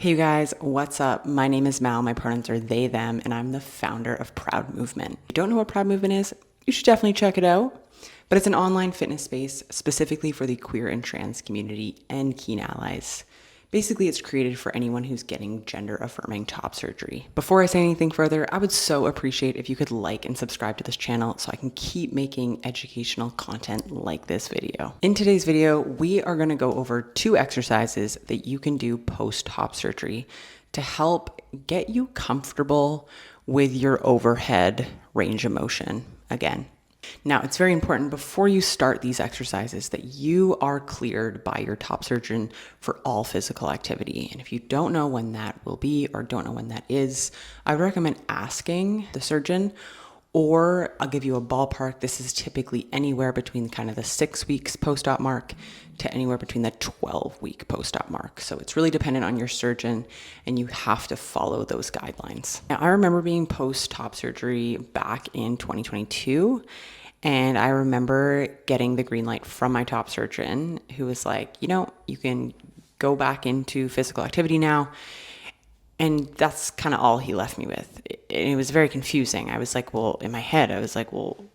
Hey you guys, what's up? My name is Mal, my pronouns are they, them, and I'm the founder of Proud Movement. If you don't know what Proud Movement is, you should definitely check it out. But it's an online fitness space specifically for the queer and trans community and keen allies. Basically, it's created for anyone who's getting gender-affirming top surgery. Before I say anything further, I would so appreciate if you could like and subscribe to this channel so I can keep making educational content like this video. In today's video, we are gonna go over 2 exercises that you can do post-top surgery to help get you comfortable with your overhead range of motion again. Now, it's very important before you start these exercises that you are cleared by your top surgeon for all physical activity. And if you don't know when that will be or don't know when that is, I would recommend asking the surgeon, or I'll give you a ballpark. This is typically anywhere between kind of the 6 weeks post-op mark to anywhere between the 12-week post-op mark. So it's really dependent on your surgeon and you have to follow those guidelines. Now, I remember being post-top surgery back in 2022. And I remember getting the green light from my top surgeon who was like, you can go back into physical activity now. And that's kind of all he left me with. It was very confusing. I was like, well, in my head, I was like, well,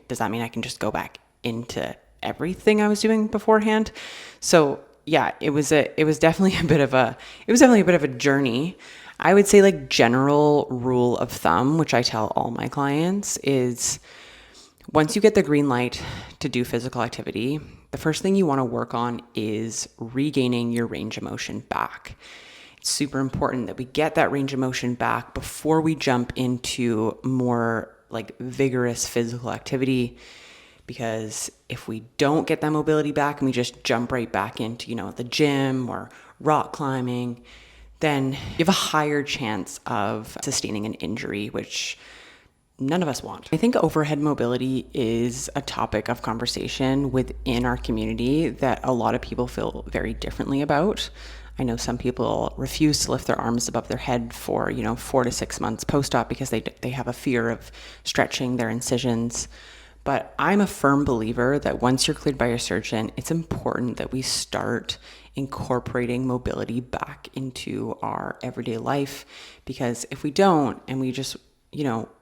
does that mean I can just go back into everything I was doing beforehand? So yeah, it was definitely a bit of a journey. I would say like general rule of thumb, which I tell all my clients, is once you get the green light to do physical activity, the first thing you want to work on is regaining your range of motion back. It's super important that we get that range of motion back before we jump into more like vigorous physical activity. Because if we don't get that mobility back and we just jump right back into, the gym or rock climbing, then you have a higher chance of sustaining an injury, which none of us want. I think overhead mobility is a topic of conversation within our community that a lot of people feel very differently about. I know some people refuse to lift their arms above their head for, 4 to 6 months post-op because they have a fear of stretching their incisions. But I'm a firm believer that once you're cleared by your surgeon, it's important that we start incorporating mobility back into our everyday life, because if we don't and we just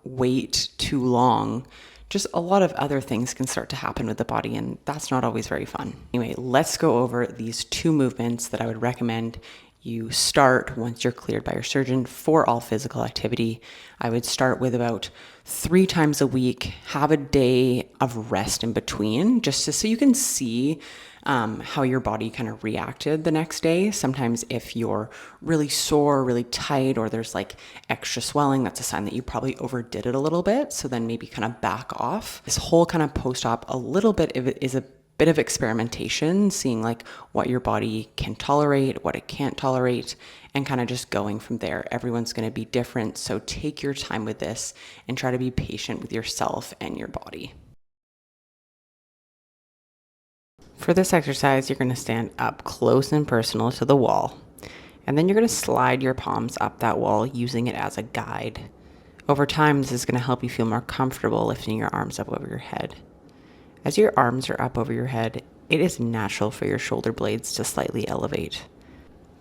wait too long, just a lot of other things can start to happen with the body, and that's not always very fun. Anyway, let's go over these 2 movements that I would recommend you start once you're cleared by your surgeon for all physical activity. I would start with about 3 times a week, have a day of rest in between, just so you can see how your body kind of reacted the next day. Sometimes if you're really sore, really tight, or there's like extra swelling, that's a sign that you probably overdid it a little bit. So then maybe kind of back off. This whole kind of post-op, a little bit of it is a bit of experimentation, seeing like what your body can tolerate, what it can't tolerate, and kind of just going from there. Everyone's going to be different. So take your time with this and try to be patient with yourself and your body. For this exercise, you're going to stand up close and personal to the wall, and then you're going to slide your palms up that wall using it as a guide. Over time, this is going to help you feel more comfortable lifting your arms up over your head. As your arms are up over your head, it is natural for your shoulder blades to slightly elevate.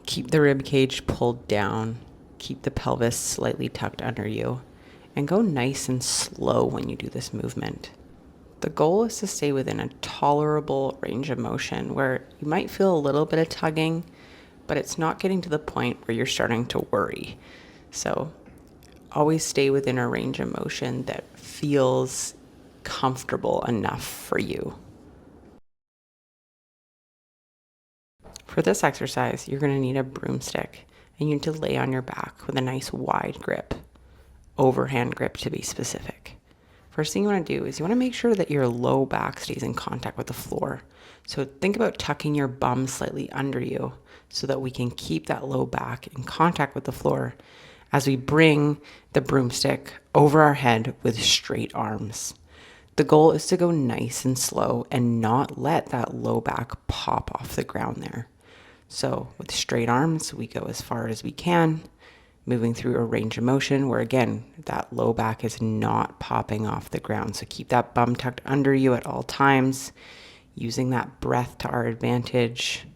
Keep the rib cage pulled down, keep the pelvis slightly tucked under you, and go nice and slow when you do this movement. The goal is to stay within a tolerable range of motion where you might feel a little bit of tugging, but it's not getting to the point where you're starting to worry. So always stay within a range of motion that feels comfortable enough for you. For this exercise, you're going to need a broomstick, and you need to lay on your back with a nice wide grip, overhand grip to be specific. First thing you want to do is you want to make sure that your low back stays in contact with the floor. So think about tucking your bum slightly under you so that we can keep that low back in contact with the floor as we bring the broomstick over our head with straight arms. The goal is to go nice and slow and not let that low back pop off the ground there. So with straight arms, we go as far as we can, moving through a range of motion where, again, that low back is not popping off the ground. So keep that bum tucked under you at all times, using that breath to our advantage.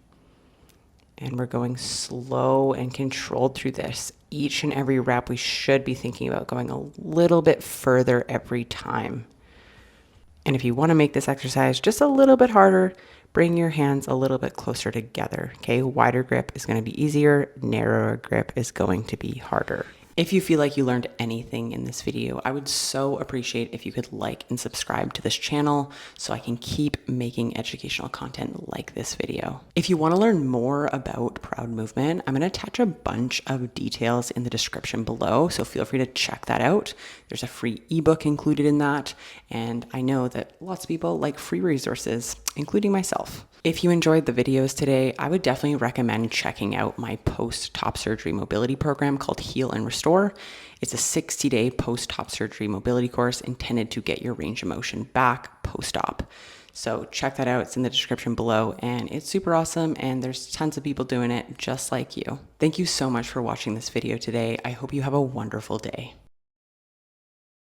And we're going slow and controlled through this. Each and every rep, we should be thinking about going a little bit further every time. And if you want to make this exercise just a little bit harder, bring your hands a little bit closer together. Okay, wider grip is going to be easier, narrower grip is going to be harder. If you feel like you learned anything in this video, I would so appreciate if you could like and subscribe to this channel so I can keep making educational content like this video. If you want to learn more about Proud Movement, I'm going to attach a bunch of details in the description below, so feel free to check that out. There's a free ebook included in that, and I know that lots of people like free resources, including myself. If you enjoyed the videos today, I would definitely recommend checking out my post-top surgery mobility program called Heal and Restore. It's a 60-day post-top surgery mobility course intended to get your range of motion back post-op. So check that out. It's in the description below, and it's super awesome, and there's tons of people doing it just like you. Thank you so much for watching this video today. I hope you have a wonderful day.